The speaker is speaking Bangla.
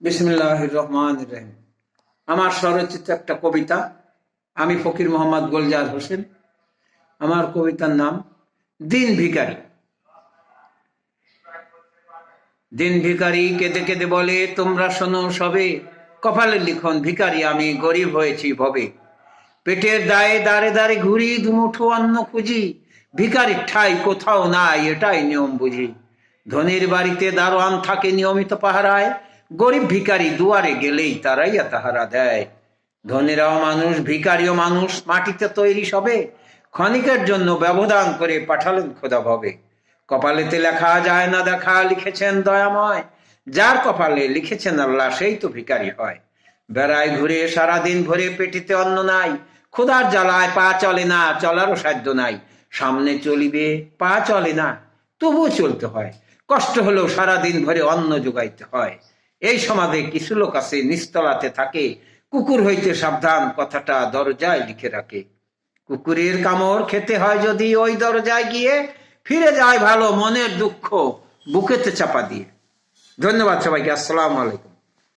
বিসমিল্লাহির রহমানির রহিম। আমার স্বরচিত একটা কবিতা। আমি ফকির মোহাম্মদ গোলজার হোসেন। আমার কবিতার নাম দিন ভিখারি। দিন ভিখারি কেঁদে কেঁদে বলে, তোমরা শোনো সবে, কপালের লিখন ভিখারি আমি, গরিব হয়েছি ভবে। পেটের দায়ে দাঁড়ে দাঁড়ে ঘুরি, দুমুঠো অন্ন খুঁজি, ভিখারির ঠাই কোথাও নাই, এটাই নিয়ম বুঝি। ধনির বাড়িতে দারোয়ান থাকে নিয়মিত পাহারায়, গরিব ভিখারি দুয়ারে গেলেই তারাইয়া তাহারা দেয়। ধনীরাও মানুষ, ভিখারিও মানুষ, মাটিতে তৈরি সবে, ক্ষণিকের জন্য ব্যবধান করে পাঠালেন খোদা ভবে। কপালেতে লেখা যায় না দেখা, লিখেছেন দয়াময়, যার কপালে লিখেছেন আল্লাহ সেই তো ভিখারি হয়। বেড়ায় ঘুরে সারাদিন ভরে, পেটিতে অন্ন নাই, ক্ষুধার জ্বালায় পা চলে না, চলারও সাধ্য নাই। সামনে চলিবে পা চলে না, তবুও চলতে হয়, কষ্ট হলেও সারাদিন ভরে অন্ন যোগাইতে হয়। এই সমাজে কিছু লোক আছে নিস্তলাতে থাকে, কুকুর হইতে সাবধান কথাটা দরজায় লিখে রাখে। কুকুরের কামড় খেতে হয় যদি ওই দরজায় গিয়ে, ফিরে যায় ভালো মনের দুঃখ বুকেতে চাপা দিয়ে। ধন্যবাদ সবাইকে। আসসালামু আলাইকুম।